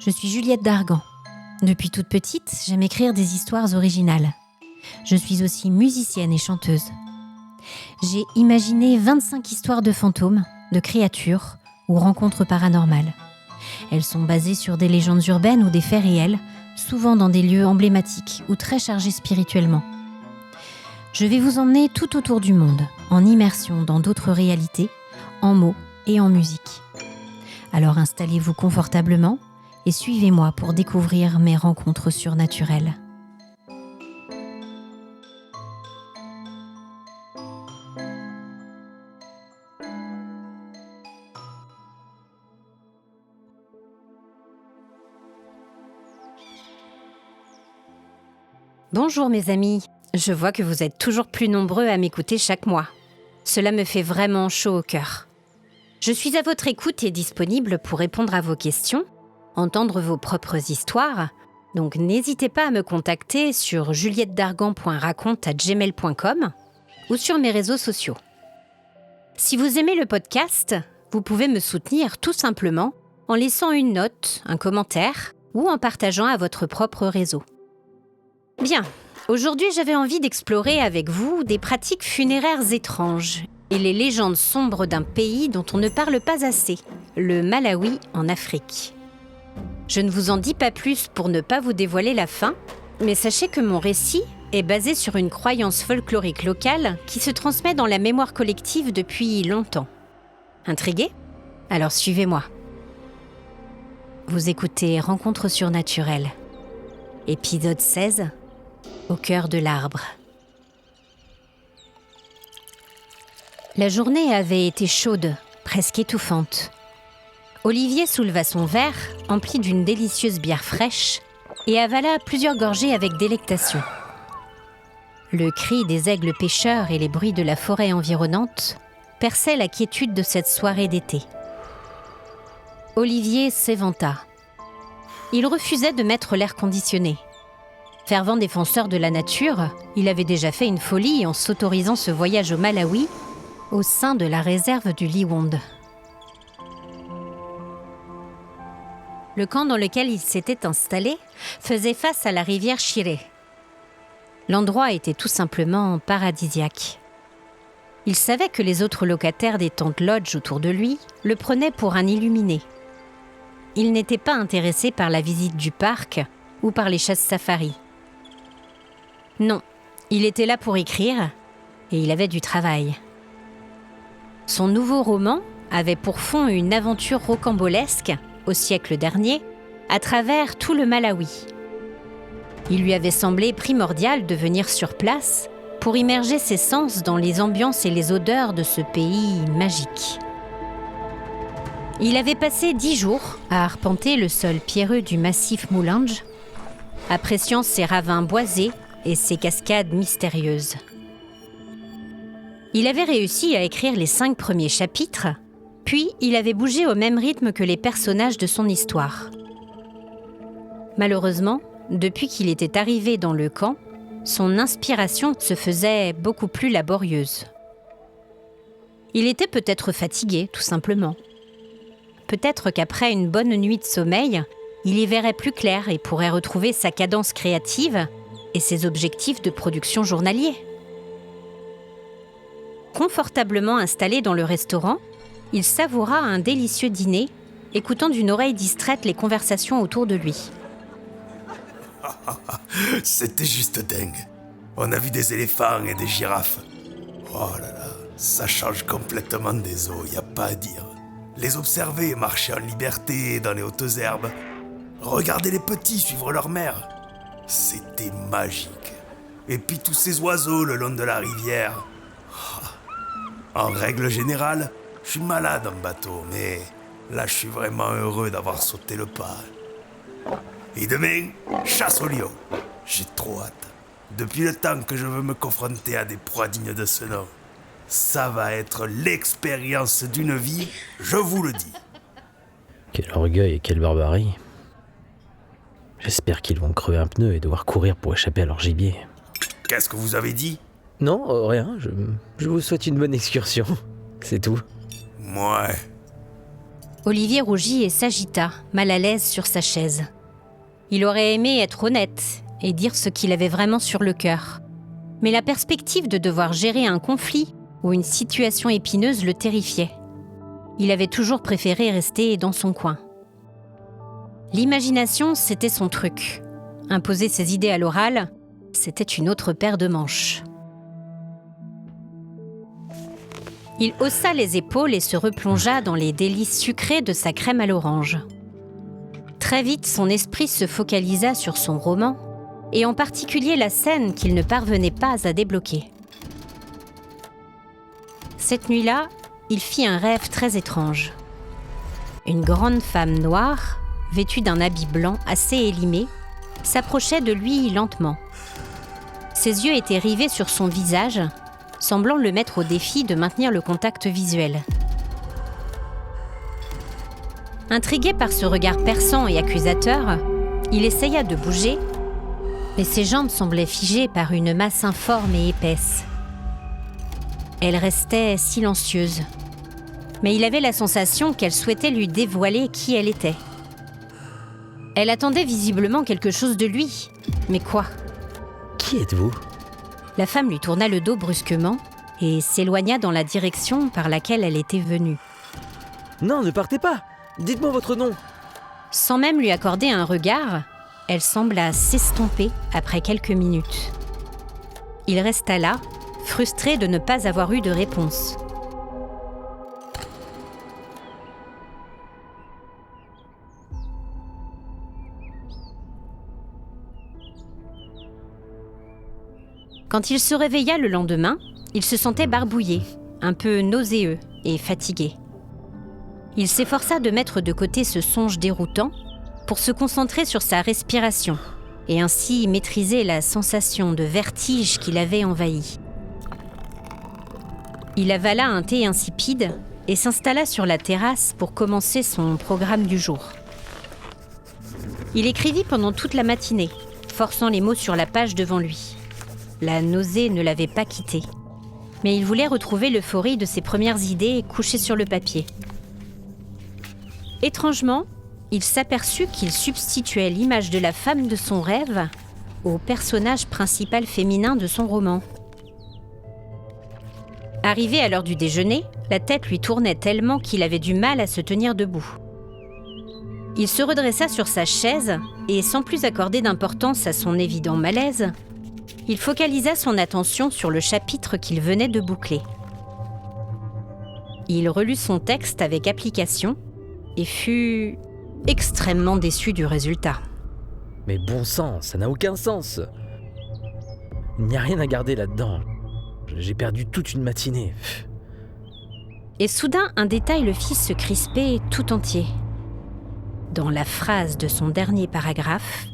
Je suis Juliette Dargan. Depuis toute petite, j'aime écrire des histoires originales. Je suis aussi musicienne et chanteuse. J'ai imaginé 25 histoires de fantômes, de créatures ou rencontres paranormales. Elles sont basées sur des légendes urbaines ou des faits réels, souvent dans des lieux emblématiques ou très chargés spirituellement. Je vais vous emmener tout autour du monde, en immersion dans d'autres réalités, en mots et en musique. Alors installez-vous confortablement et suivez-moi pour découvrir mes rencontres surnaturelles. Bonjour mes amis, je vois que vous êtes toujours plus nombreux à m'écouter chaque mois. Cela me fait vraiment chaud au cœur. Je suis à votre écoute et disponible pour répondre à vos questions, entendre vos propres histoires, donc n'hésitez pas à me contacter sur juliettedargan.raconte@gmail.com ou sur mes réseaux sociaux. Si vous aimez le podcast, vous pouvez me soutenir tout simplement en laissant une note, un commentaire ou en partageant à votre propre réseau. Bien, aujourd'hui j'avais envie d'explorer avec vous des pratiques funéraires étranges et les légendes sombres d'un pays dont on ne parle pas assez, le Malawi en Afrique. Je ne vous en dis pas plus pour ne pas vous dévoiler la fin, mais sachez que mon récit est basé sur une croyance folklorique locale qui se transmet dans la mémoire collective depuis longtemps. Intrigué ? Alors suivez-moi. Vous écoutez Rencontres surnaturelles, épisode 16, au cœur de l'arbre. La journée avait été chaude, presque étouffante. Olivier souleva son verre, empli d'une délicieuse bière fraîche, et avala plusieurs gorgées avec délectation. Le cri des aigles pêcheurs et les bruits de la forêt environnante perçaient la quiétude de cette soirée d'été. Olivier s'éventa. Il refusait de mettre l'air conditionné. Fervent défenseur de la nature, il avait déjà fait une folie en s'autorisant ce voyage au Malawi, au sein de la réserve du Liwonde. Le camp dans lequel il s'était installé faisait face à la rivière Shiré. L'endroit était tout simplement paradisiaque. Il savait que les autres locataires des tentes lodge autour de lui le prenaient pour un illuminé. Il n'était pas intéressé par la visite du parc ou par les chasses safari. Non, il était là pour écrire et il avait du travail. Son nouveau roman avait pour fond une aventure rocambolesque, au siècle dernier, à travers tout le Malawi. Il lui avait semblé primordial de venir sur place pour immerger ses sens dans les ambiances et les odeurs de ce pays magique. Il avait passé 10 jours à arpenter le sol pierreux du massif Mulanje, appréciant ses ravins boisés et ses cascades mystérieuses. Il avait réussi à écrire les 5 premiers chapitres, puis il avait bougé au même rythme que les personnages de son histoire. Malheureusement, depuis qu'il était arrivé dans le camp, son inspiration se faisait beaucoup plus laborieuse. Il était peut-être fatigué, tout simplement. Peut-être qu'après une bonne nuit de sommeil, il y verrait plus clair et pourrait retrouver sa cadence créative et ses objectifs de production journaliers. Confortablement installé dans le restaurant, il savoura un délicieux dîner, écoutant d'une oreille distraite les conversations autour de lui. C'était juste dingue. On a vu des éléphants et des girafes. Oh là là, ça change complètement des eaux, y a pas à dire. Les observer marcher en liberté dans les hautes herbes. Regarder les petits suivre leur mère. C'était magique. Et puis tous ces oiseaux le long de la rivière. En règle générale, je suis malade en bateau, mais là je suis vraiment heureux d'avoir sauté le pas. Et demain, chasse au lion. J'ai trop hâte. Depuis le temps que je veux me confronter à des proies dignes de ce nom. Ça va être l'expérience d'une vie, je vous le dis. Quel orgueil et quelle barbarie. J'espère qu'ils vont crever un pneu et devoir courir pour échapper à leur gibier. Qu'est-ce que vous avez dit ? Non, rien, je vous souhaite une bonne excursion. C'est tout. Ouais. Olivier rougit et s'agita, mal à l'aise sur sa chaise. Il aurait aimé être honnête et dire ce qu'il avait vraiment sur le cœur. Mais la perspective de devoir gérer un conflit ou une situation épineuse le terrifiait. Il avait toujours préféré rester dans son coin. L'imagination, c'était son truc. Imposer ses idées à l'oral, c'était une autre paire de manches. Il haussa les épaules et se replongea dans les délices sucrés de sa crème à l'orange. Très vite, son esprit se focalisa sur son roman, et en particulier la scène qu'il ne parvenait pas à débloquer. Cette nuit-là, il fit un rêve très étrange. Une grande femme noire, vêtue d'un habit blanc assez élimé, s'approchait de lui lentement. Ses yeux étaient rivés sur son visage, semblant le mettre au défi de maintenir le contact visuel. Intrigué par ce regard perçant et accusateur, il essaya de bouger, mais ses jambes semblaient figées par une masse informe et épaisse. Elle restait silencieuse, mais il avait la sensation qu'elle souhaitait lui dévoiler qui elle était. Elle attendait visiblement quelque chose de lui, mais quoi ? Qui êtes-vous ? La femme lui tourna le dos brusquement et s'éloigna dans la direction par laquelle elle était venue. Non, ne partez pas ! Dites-moi votre nom ! Sans même lui accorder un regard, elle sembla s'estomper après quelques minutes. Il resta là, frustré de ne pas avoir eu de réponse. Quand il se réveilla le lendemain, il se sentait barbouillé, un peu nauséeux et fatigué. Il s'efforça de mettre de côté ce songe déroutant pour se concentrer sur sa respiration et ainsi maîtriser la sensation de vertige qui l'avait envahi. Il avala un thé insipide et s'installa sur la terrasse pour commencer son programme du jour. Il écrivit pendant toute la matinée, forçant les mots sur la page devant lui. La nausée ne l'avait pas quitté, mais il voulait retrouver l'euphorie de ses premières idées couchées sur le papier. Étrangement, il s'aperçut qu'il substituait l'image de la femme de son rêve au personnage principal féminin de son roman. Arrivé à l'heure du déjeuner, la tête lui tournait tellement qu'il avait du mal à se tenir debout. Il se redressa sur sa chaise et, sans plus accorder d'importance à son évident malaise, il focalisa son attention sur le chapitre qu'il venait de boucler. Il relut son texte avec application et fut extrêmement déçu du résultat. Mais bon sang, ça n'a aucun sens. Il n'y a rien à garder là-dedans. J'ai perdu toute une matinée. Et soudain, un détail le fit se crisper tout entier. Dans la phrase de son dernier paragraphe,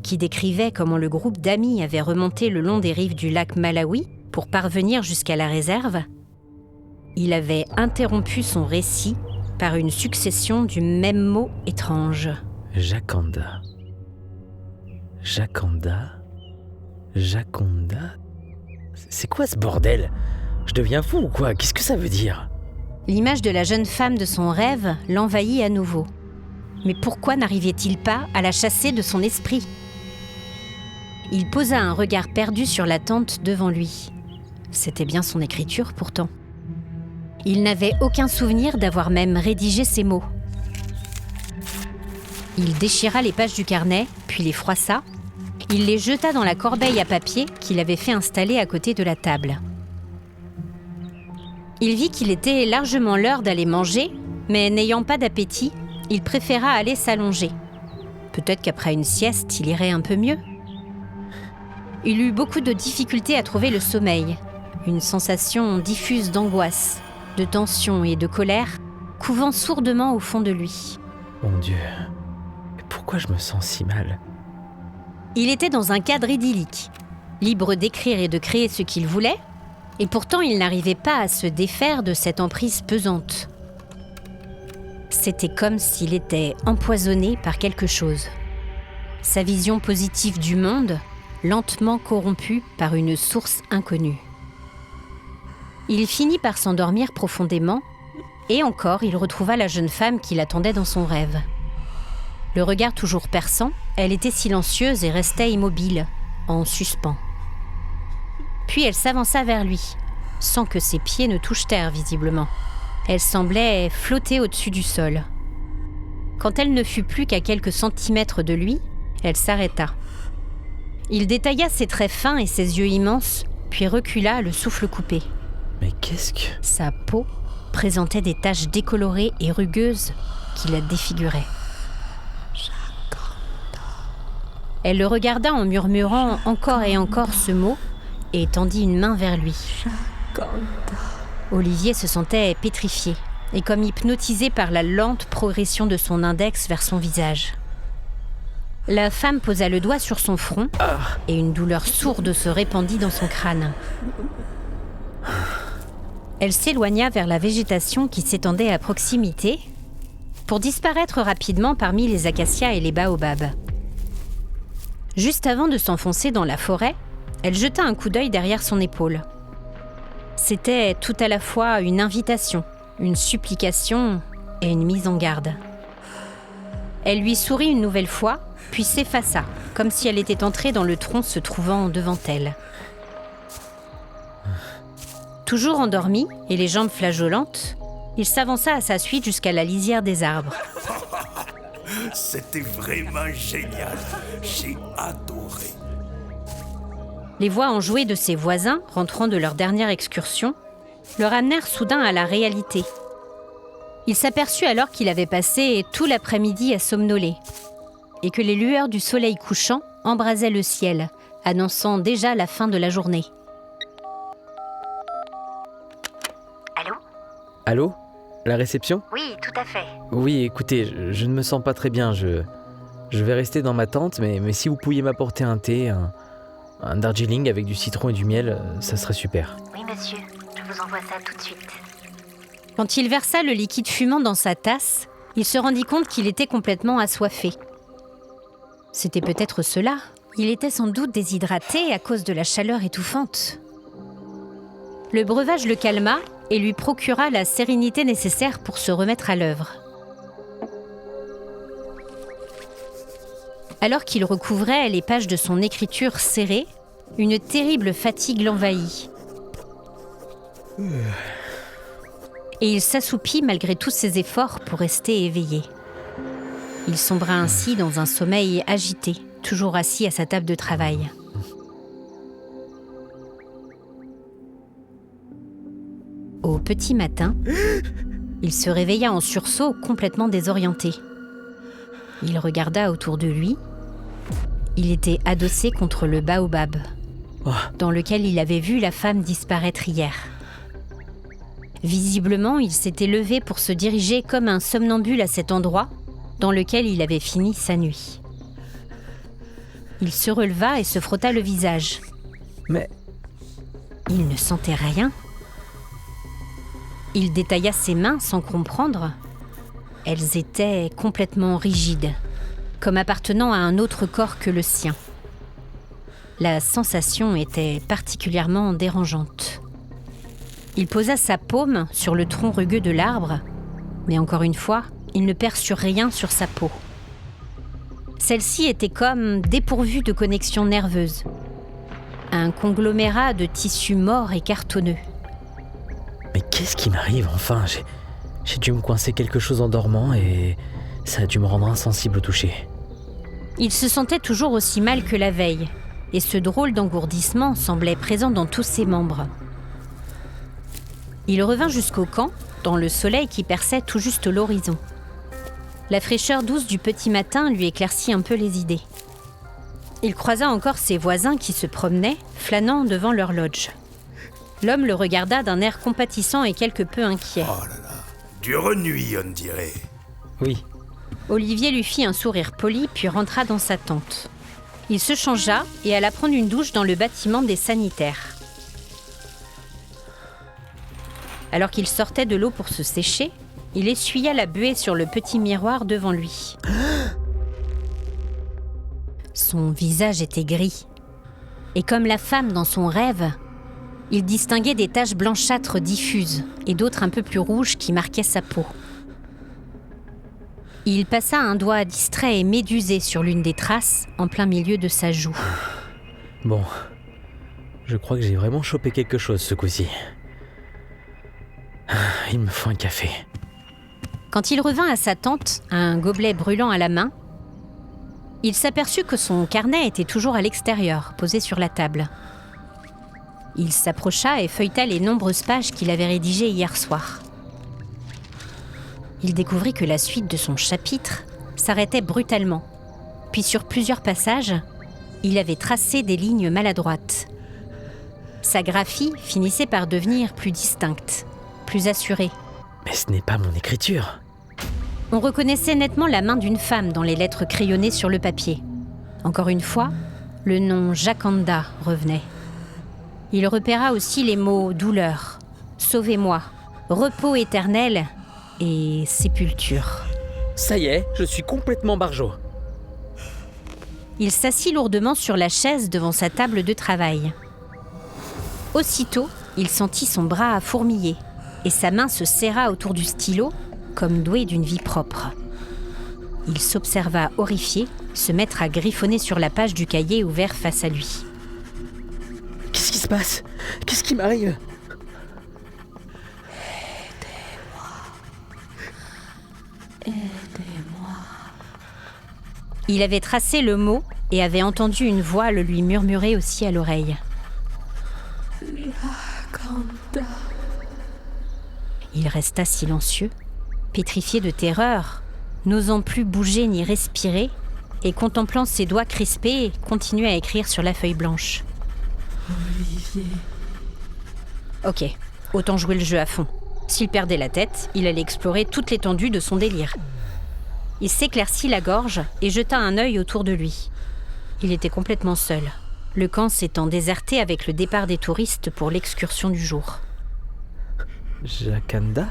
qui décrivait comment le groupe d'amis avait remonté le long des rives du lac Malawi pour parvenir jusqu'à la réserve, il avait interrompu son récit par une succession du même mot étrange. Jaconda. Jaconda. Jaconda. C'est quoi ce bordel ? Je deviens fou ou quoi ? Qu'est-ce que ça veut dire ? L'image de la jeune femme de son rêve l'envahit à nouveau. Mais pourquoi n'arrivait-il pas à la chasser de son esprit ? Il posa un regard perdu sur la tente devant lui. C'était bien son écriture pourtant. Il n'avait aucun souvenir d'avoir même rédigé ces mots. Il déchira les pages du carnet, puis les froissa. Il les jeta dans la corbeille à papier qu'il avait fait installer à côté de la table. Il vit qu'il était largement l'heure d'aller manger, mais n'ayant pas d'appétit, il préféra aller s'allonger. Peut-être qu'après une sieste, il irait un peu mieux. Il eut beaucoup de difficultés à trouver le sommeil, une sensation diffuse d'angoisse, de tension et de colère couvant sourdement au fond de lui. Mon Dieu, mais pourquoi je me sens si mal ? Il était dans un cadre idyllique, libre d'écrire et de créer ce qu'il voulait, et pourtant il n'arrivait pas à se défaire de cette emprise pesante. C'était comme s'il était empoisonné par quelque chose. Sa vision positive du monde, lentement corrompue par une source inconnue. Il finit par s'endormir profondément Et encore, il retrouva la jeune femme qui l'attendait dans son rêve. Le regard toujours perçant, elle était silencieuse et restait immobile, en suspens. Puis elle s'avança vers lui, sans que ses pieds ne touchent terre visiblement. Elle semblait flotter au-dessus du sol. Quand elle ne fut plus qu'à quelques centimètres de lui, elle s'arrêta. Il détailla ses traits fins et ses yeux immenses, puis recula, le souffle coupé. Mais qu'est-ce que... Sa peau présentait des taches décolorées et rugueuses qui la défiguraient. Elle le regarda en murmurant encore et encore ce mot et tendit une main vers lui. Olivier se sentait pétrifié et comme hypnotisé par la lente progression de son index vers son visage. La femme posa le doigt sur son front et une douleur sourde se répandit dans son crâne. Elle s'éloigna vers la végétation qui s'étendait à proximité pour disparaître rapidement parmi les acacias et les baobabs. Juste avant de s'enfoncer dans la forêt, elle jeta un coup d'œil derrière son épaule. C'était tout à la fois une invitation, une supplication et une mise en garde. Elle lui sourit une nouvelle fois, puis s'effaça, comme si elle était entrée dans le tronc se trouvant devant elle. Toujours endormi et les jambes flageolantes, il s'avança à sa suite jusqu'à la lisière des arbres. C'était vraiment génial. J'ai adoré. Les voix enjouées de ses voisins, rentrant de leur dernière excursion, le ramenèrent soudain à la réalité. Il s'aperçut alors qu'il avait passé tout l'après-midi à somnoler et que les lueurs du soleil couchant embrasaient le ciel, annonçant déjà la fin de la journée. Allô ? Allô ? La réception ? Oui, tout à fait. Oui, écoutez, je ne me sens pas très bien. Je vais rester dans ma tente, mais si vous pouviez m'apporter un thé, un Darjeeling avec du citron et du miel, ça serait super. Oui, monsieur, je vous envoie ça tout de suite. Quand il versa le liquide fumant dans sa tasse, il se rendit compte qu'il était complètement assoiffé. C'était peut-être cela. Il était sans doute déshydraté à cause de la chaleur étouffante. Le breuvage le calma et lui procura la sérénité nécessaire pour se remettre à l'œuvre. Alors qu'il recouvrait les pages de son écriture serrée, une terrible fatigue l'envahit. Et il s'assoupit malgré tous ses efforts pour rester éveillé. Il sombra ainsi dans un sommeil agité, toujours assis à sa table de travail. Au petit matin, il se réveilla en sursaut, complètement désorienté. Il regarda autour de lui. Il était adossé contre le baobab, dans lequel il avait vu la femme disparaître hier. Visiblement, il s'était levé pour se diriger comme un somnambule à cet endroit dans lequel il avait fini sa nuit. Il se releva et se frotta le visage. Mais... il ne sentait rien. Il détailla ses mains sans comprendre. Elles étaient complètement rigides, comme appartenant à un autre corps que le sien. La sensation était particulièrement dérangeante. Il posa sa paume sur le tronc rugueux de l'arbre, mais encore une fois, il ne perçut rien sur sa peau. Celle-ci était comme dépourvue de connexion nerveuse. Un conglomérat de tissus morts et cartonneux. Mais qu'est-ce qui m'arrive enfin ? J'ai dû me coincer quelque chose en dormant et ça a dû me rendre insensible au toucher. Il se sentait toujours aussi mal que la veille, et ce drôle d'engourdissement semblait présent dans tous ses membres. Il revint jusqu'au camp, dans le soleil qui perçait tout juste l'horizon. La fraîcheur douce du petit matin lui éclaircit un peu les idées. Il croisa encore ses voisins qui se promenaient, flânant devant leur lodge. L'homme le regarda d'un air compatissant et quelque peu inquiet. Oh là là, dure nuit, on dirait. Oui. Olivier lui fit un sourire poli, puis rentra dans sa tente. Il se changea et alla prendre une douche dans le bâtiment des sanitaires. Alors qu'il sortait de l'eau pour se sécher, il essuya la buée sur le petit miroir devant lui. Son visage était gris. Et comme la femme dans son rêve, Il distinguait des taches blanchâtres diffuses et d'autres un peu plus rouges qui marquaient sa peau. Il passa un doigt distrait et médusé sur l'une des traces, en plein milieu de sa joue. Bon, je crois que j'ai vraiment chopé quelque chose ce coup-ci. Il me faut un café. Quand il revint à sa tente, un gobelet brûlant à la main, il s'aperçut que son carnet était toujours à l'extérieur, posé sur la table. Il s'approcha et feuilleta les nombreuses pages qu'il avait rédigées hier soir. Il découvrit que la suite de son chapitre s'arrêtait brutalement. Puis sur plusieurs passages, il avait tracé des lignes maladroites. Sa graphie finissait par devenir plus distincte, plus assurée. Mais ce n'est pas mon écriture. On reconnaissait nettement la main d'une femme dans les lettres crayonnées sur le papier. Encore une fois, le nom Jacanda revenait. Il repéra aussi les mots « douleur »,« sauvez-moi »,« repos éternel » et « sépulture ». Ça y est, je suis complètement barjot. Il s'assit lourdement sur la chaise devant sa table de travail. Aussitôt, il sentit son bras fourmiller et sa main se serra autour du stylo comme doué d'une vie propre. Il s'observa horrifié se mettre à griffonner sur la page du cahier ouvert face à lui. Qu'est-ce qui se passe? Qu'est-ce qui m'arrive? Il avait tracé le mot et avait entendu une voix le lui murmurer aussi à l'oreille. Il resta silencieux, pétrifié de terreur, n'osant plus bouger ni respirer, et contemplant ses doigts crispés, continuait à écrire sur la feuille blanche. Olivier. Ok, autant jouer le jeu à fond. S'il perdait la tête, il allait explorer toute l'étendue de son délire. Il s'éclaircit la gorge et jeta un œil autour de lui. Il était complètement seul, le camp s'étant déserté avec le départ des touristes pour l'excursion du jour. Jacanda?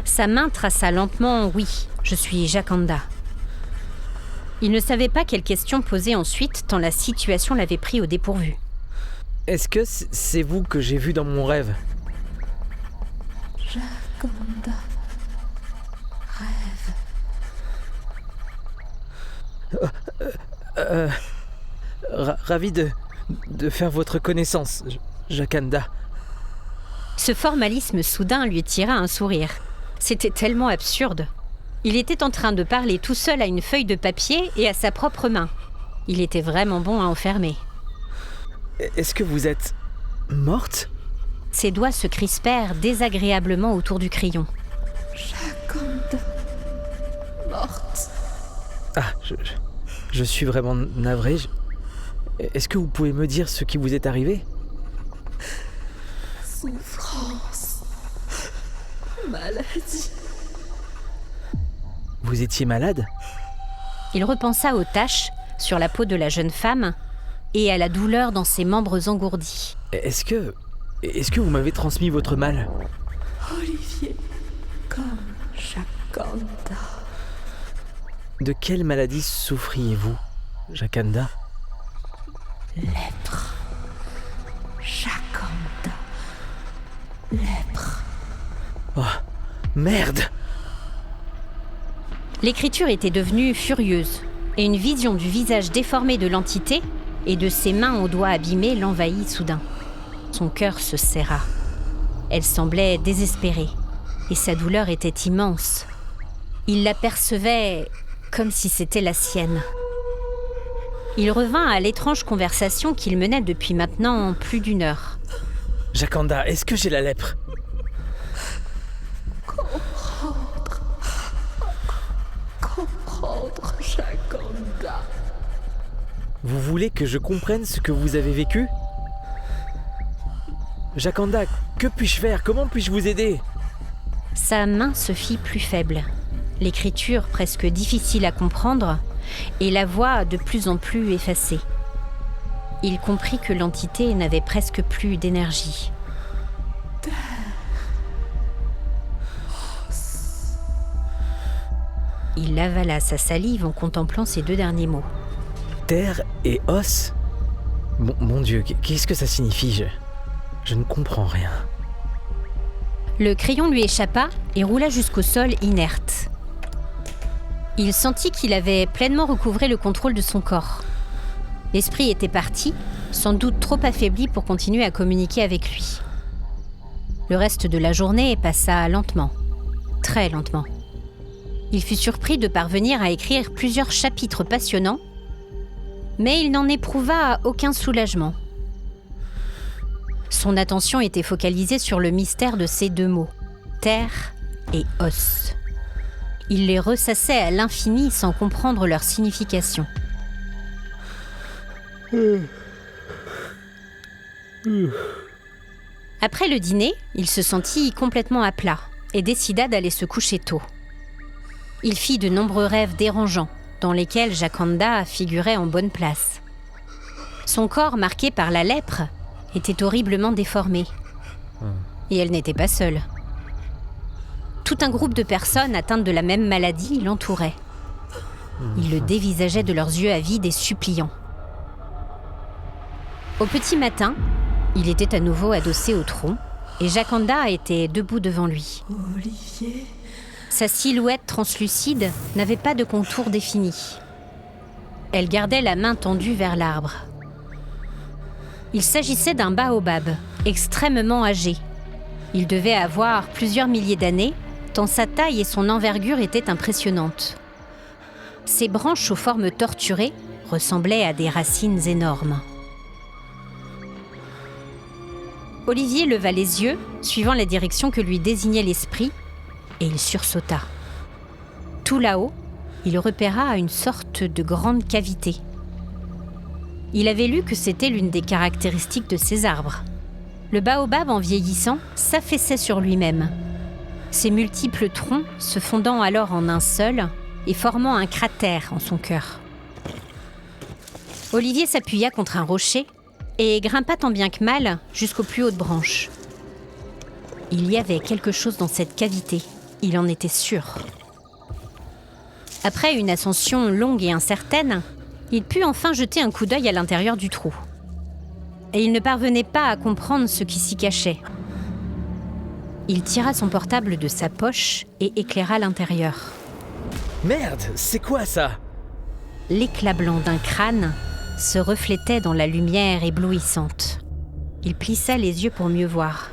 Sa main traça lentement « Oui, je suis Jacanda ». Il ne savait pas quelle question poser ensuite, tant la situation l'avait pris au dépourvu. Est-ce que c'est vous que j'ai vu dans mon rêve? Jacanda. Rêve. Ravi de faire votre connaissance, Jacanda. Ce formalisme soudain lui tira un sourire. C'était tellement absurde. Il était en train de parler tout seul à une feuille de papier et à sa propre main. Il était vraiment bon à enfermer. Est-ce que vous êtes morte? Ses doigts se crispèrent désagréablement autour du crayon. Jacanda. Morte. Ah, je suis vraiment navré. Est-ce que vous pouvez me dire ce qui vous est arrivé? Souffrance. Maladie. Vous étiez malade? Il repensa aux taches sur la peau de la jeune femme et à la douleur dans ses membres engourdis. Est-ce que vous m'avez transmis votre mal? Olivier. Comme Jacanda. De quelle maladie souffriez-vous, Jacanda? Lèpre. Jacanda. Lèpre. Oh, merde! L'écriture était devenue furieuse, et une vision du visage déformé de l'entité et de ses mains aux doigts abîmés l'envahit soudain. Son cœur se serra. Elle semblait désespérée, et sa douleur était immense. Il l'apercevait comme si c'était la sienne. Il revint à l'étrange conversation qu'il menait depuis maintenant plus d'1 heure. Jacanda, est-ce que j'ai la lèpre? Comprendre, Jacanda. Vous voulez que je comprenne ce que vous avez vécu? Jacanda, que puis-je faire? Comment puis-je vous aider? Sa main se fit plus faible, l'écriture presque difficile à comprendre et la voix de plus en plus effacée. Il comprit que l'entité n'avait presque plus d'énergie. Il avala sa salive en contemplant ces 2 derniers mots. Terre et os? Mon Dieu, qu'est-ce que ça signifie? Je ne comprends rien. Le crayon lui échappa et roula jusqu'au sol inerte. Il sentit qu'il avait pleinement recouvré le contrôle de son corps. L'esprit était parti, sans doute trop affaibli pour continuer à communiquer avec lui. Le reste de la journée passa lentement, très lentement. Il fut surpris de parvenir à écrire plusieurs chapitres passionnants, mais il n'en éprouva aucun soulagement. Son attention était focalisée sur le mystère de ces deux mots, terre et os. Il les ressassait à l'infini sans comprendre leur signification. Après le dîner, il se sentit complètement à plat et décida d'aller se coucher tôt. Il fit de nombreux rêves dérangeants, dans lesquels Jakanda figurait en bonne place. Son corps, marqué par la lèpre, était horriblement déformé. Et elle n'était pas seule. Tout un groupe de personnes atteintes de la même maladie l'entourait. Ils le dévisageaient de leurs yeux avides et suppliants. Au petit matin, il était à nouveau adossé au tronc et Jakanda était debout devant lui. Olivier. Sa silhouette translucide n'avait pas de contour défini. Elle gardait la main tendue vers l'arbre. Il s'agissait d'un baobab, extrêmement âgé. Il devait avoir plusieurs milliers d'années, tant sa taille et son envergure étaient impressionnantes. Ses branches aux formes torturées ressemblaient à des racines énormes. Olivier leva les yeux, suivant la direction que lui désignait l'esprit, et il sursauta. Tout là-haut, il repéra une sorte de grande cavité. Il avait lu que c'était l'une des caractéristiques de ces arbres. Le baobab, en vieillissant, s'affaissait sur lui-même. Ses multiples troncs se fondant alors en un seul et formant un cratère en son cœur. Olivier s'appuya contre un rocher et grimpa tant bien que mal jusqu'aux plus hautes branches. Il y avait quelque chose dans cette cavité, il en était sûr. Après une ascension longue et incertaine, il put enfin jeter un coup d'œil à l'intérieur du trou. Et il ne parvenait pas à comprendre ce qui s'y cachait. Il tira son portable de sa poche et éclaira l'intérieur. Merde, c'est quoi ça? L'éclat blanc d'un crâne se reflétait dans la lumière éblouissante. Il plissa les yeux pour mieux voir.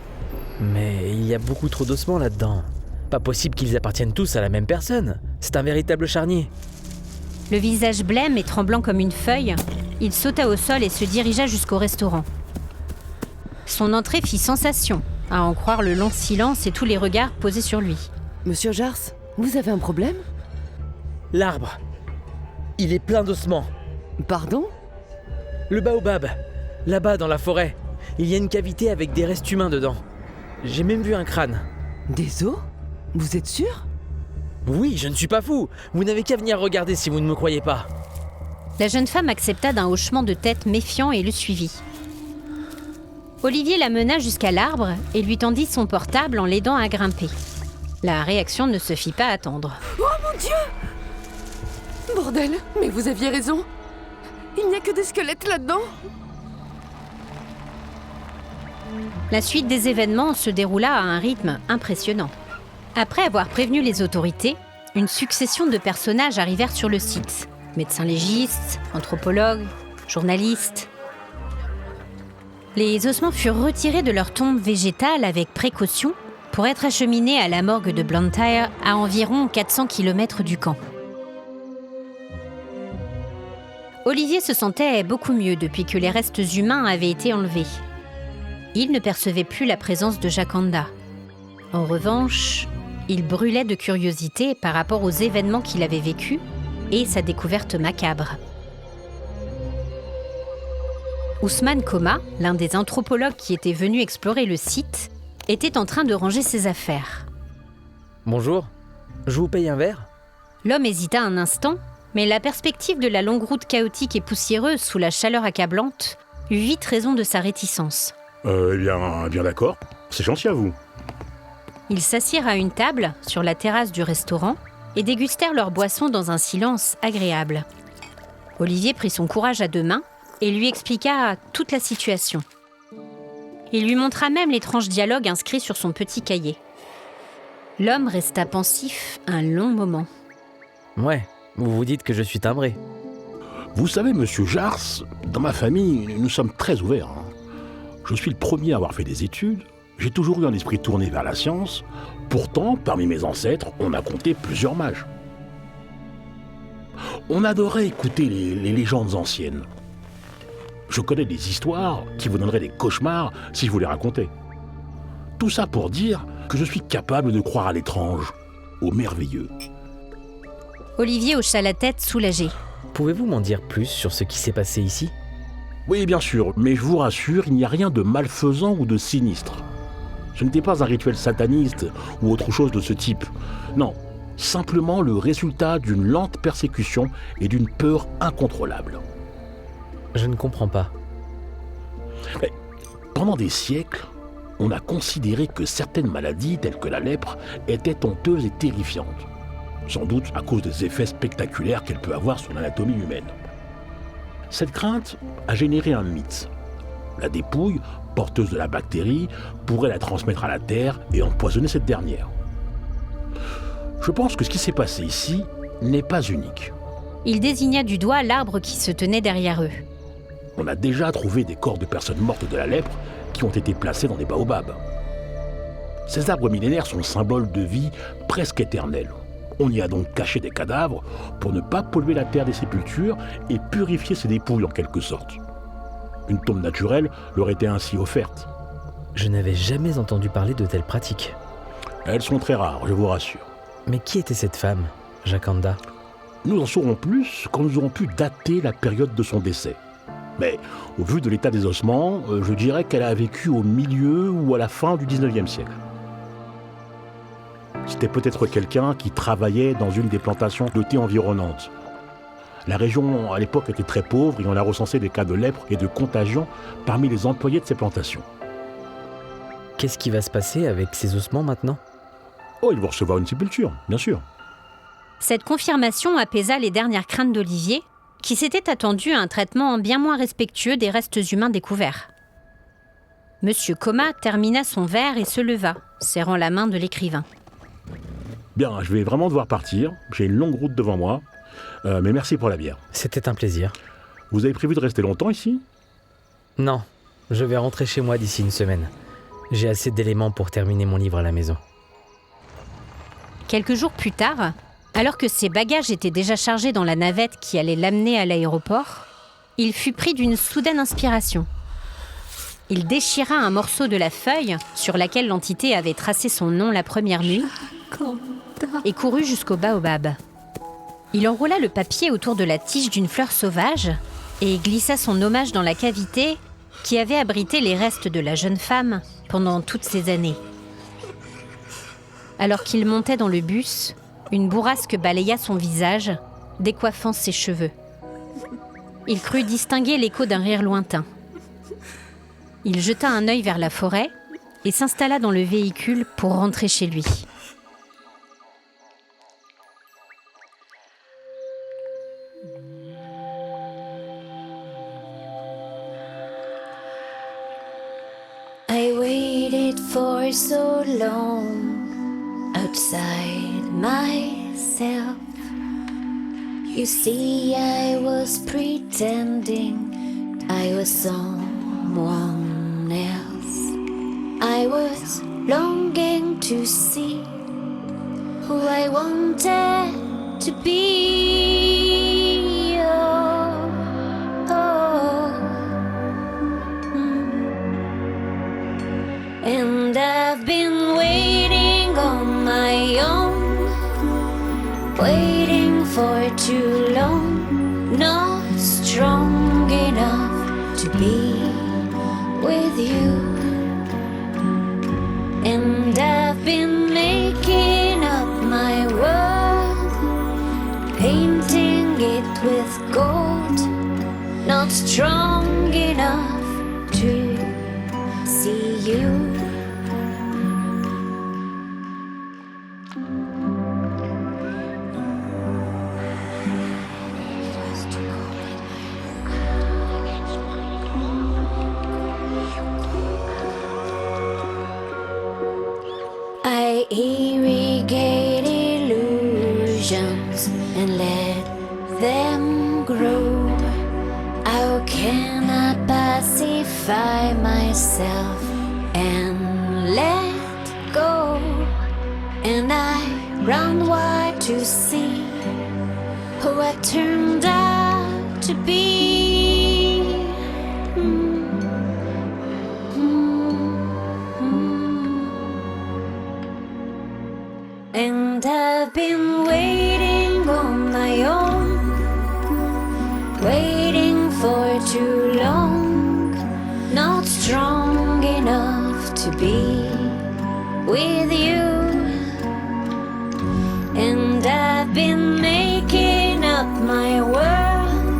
Mais il y a beaucoup trop d'ossements là-dedans. Pas possible qu'ils appartiennent tous à la même personne. C'est un véritable charnier. Le visage blême et tremblant comme une feuille, il sauta au sol et se dirigea jusqu'au restaurant. Son entrée fit sensation, à en croire le long silence et tous les regards posés sur lui. Monsieur Jars, vous avez un problème? L'arbre. Il est plein d'ossements. Pardon? Le baobab. Là-bas dans la forêt. Il y a une cavité avec des restes humains dedans. J'ai même vu un crâne. Des os? Vous êtes sûr? Oui, je ne suis pas fou. Vous n'avez qu'à venir regarder si vous ne me croyez pas. La jeune femme accepta d'un hochement de tête méfiant et le suivit. Olivier la mena jusqu'à l'arbre et lui tendit son portable en l'aidant à grimper. La réaction ne se fit pas attendre. Oh mon Dieu! Bordel, mais vous aviez raison. Il n'y a que des squelettes là-dedans. La suite des événements se déroula à un rythme impressionnant. Après avoir prévenu les autorités, une succession de personnages arrivèrent sur le site. Médecins légistes, anthropologues, journalistes. Les ossements furent retirés de leur tombe végétale avec précaution pour être acheminés à la morgue de Blantyre, à environ 400 km du camp. Olivier se sentait beaucoup mieux depuis que les restes humains avaient été enlevés. Il ne percevait plus la présence de Jakanda. En revanche, il brûlait de curiosité par rapport aux événements qu'il avait vécus et sa découverte macabre. Ousmane Koma, l'un des anthropologues qui était venu explorer le site, était en train de ranger ses affaires. Bonjour, je vous paye un verre? L'homme hésita un instant, mais la perspective de la longue route chaotique et poussiéreuse sous la chaleur accablante eut vite raison de sa réticence. Bien d'accord, c'est gentil à vous. Ils s'assirent à une table, sur la terrasse du restaurant, et dégustèrent leur boisson dans un silence agréable. Olivier prit son courage à deux mains et lui expliqua toute la situation. Il lui montra même l'étrange dialogue inscrit sur son petit cahier. L'homme resta pensif un long moment. Ouais, vous vous dites que je suis timbré. Vous savez, monsieur Jars, dans ma famille, nous sommes très ouverts. Je suis le premier à avoir fait des études. J'ai toujours eu un esprit tourné vers la science. Pourtant, parmi mes ancêtres, on a compté plusieurs mages. On adorait écouter les légendes anciennes. Je connais des histoires qui vous donneraient des cauchemars si je vous les racontais. Tout ça pour dire que je suis capable de croire à l'étrange, au merveilleux. Olivier hocha la tête soulagé. Pouvez-vous m'en dire plus sur ce qui s'est passé ici ? Oui, bien sûr, mais je vous rassure, il n'y a rien de malfaisant ou de sinistre. Ce n'était pas un rituel sataniste ou autre chose de ce type. Non, simplement le résultat d'une lente persécution et d'une peur incontrôlable. Je ne comprends pas. Mais, pendant des siècles, on a considéré que certaines maladies, telles que la lèpre, étaient honteuses et terrifiantes. Sans doute à cause des effets spectaculaires qu'elle peut avoir sur l'anatomie humaine. Cette crainte a généré un mythe. La dépouille, porteuse de la bactérie, pourrait la transmettre à la terre et empoisonner cette dernière. Je pense que ce qui s'est passé ici n'est pas unique. Il désigna du doigt l'arbre qui se tenait derrière eux. On a déjà trouvé des corps de personnes mortes de la lèpre qui ont été placés dans des baobabs. Ces arbres millénaires sont symboles de vie presque éternelle. On y a donc caché des cadavres pour ne pas polluer la terre des sépultures et purifier ses dépouilles en quelque sorte. Une tombe naturelle leur était ainsi offerte. Je n'avais jamais entendu parler de telles pratiques. Elles sont très rares, je vous rassure. Mais qui était cette femme, Jakanda ? Nous en saurons plus quand nous aurons pu dater la période de son décès. Mais au vu de l'état des ossements, je dirais qu'elle a vécu au milieu ou à la fin du 19e siècle. C'était peut-être quelqu'un qui travaillait dans une des plantations de thé environnantes. La région à l'époque était très pauvre et on a recensé des cas de lèpre et de contagion parmi les employés de ces plantations. Qu'est-ce qui va se passer avec ces ossements maintenant ? Oh, ils vont recevoir une sépulture, bien sûr. Cette confirmation apaisa les dernières craintes d'Olivier, qui s'était attendu à un traitement bien moins respectueux des restes humains découverts. Monsieur Coma termina son verre et se leva, serrant la main de l'écrivain. Bien, je vais vraiment devoir partir. J'ai une longue route devant moi. Mais merci pour la bière. C'était un plaisir. Vous avez prévu de rester longtemps ici ? Non, je vais rentrer chez moi d'ici une semaine. J'ai assez d'éléments pour terminer mon livre à la maison. Quelques jours plus tard, alors que ses bagages étaient déjà chargés dans la navette qui allait l'amener à l'aéroport, il fut pris d'une soudaine inspiration. Il déchira un morceau de la feuille sur laquelle l'entité avait tracé son nom la première nuit et courut jusqu'au baobab. Il enroula le papier autour de la tige d'une fleur sauvage et glissa son hommage dans la cavité qui avait abrité les restes de la jeune femme pendant toutes ces années. Alors qu'il montait dans le bus, une bourrasque balaya son visage, décoiffant ses cheveux. Il crut distinguer l'écho d'un rire lointain. Il jeta un œil vers la forêt et s'installa dans le véhicule pour rentrer chez lui. I waited for so long outside myself. You see, I was pretending I was someone else. I was longing to see who I wanted to be. Oh, oh. And I've been waiting on my own, waiting for too long, not strong enough to be with you. And I've been making up my world, painting it with gold, not strong enough to see you. let them grow. How can I pacify myself and let go? And I run wide to see who I turned out to be. And I've been waiting on my own, waiting for too long, not strong enough to be with you. And I've been making up my world,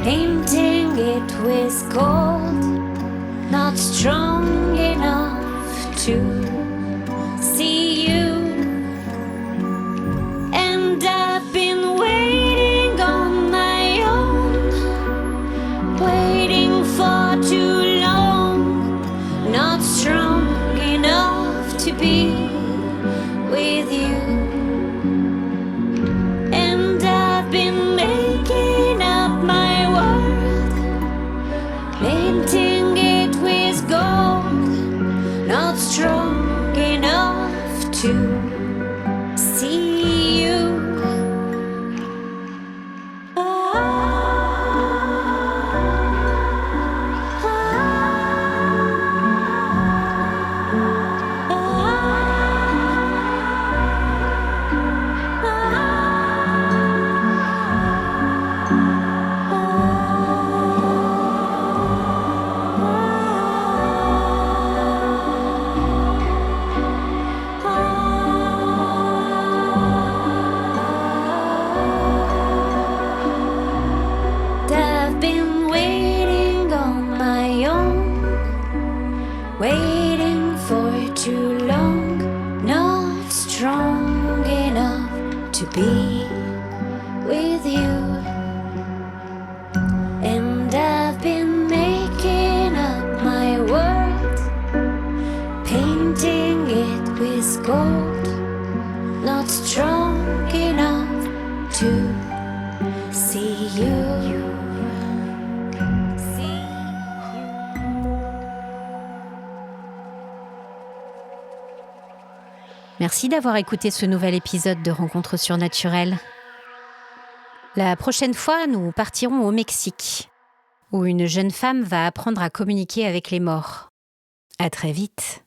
painting it with gold, not strong enough to see you. And I've been waiting on my own, waiting for too long, not strong enough to be with you. And I've been making up my world, painting it with gold, not strong enough to see you. I've been waiting on my own, waiting for too long, not strong enough to be with you. And I've been making up my world, painting it with gold, not strong enough to see you. Merci d'avoir écouté ce nouvel épisode de Rencontres surnaturelles. La prochaine fois, nous partirons au Mexique, où une jeune femme va apprendre à communiquer avec les morts. À très vite.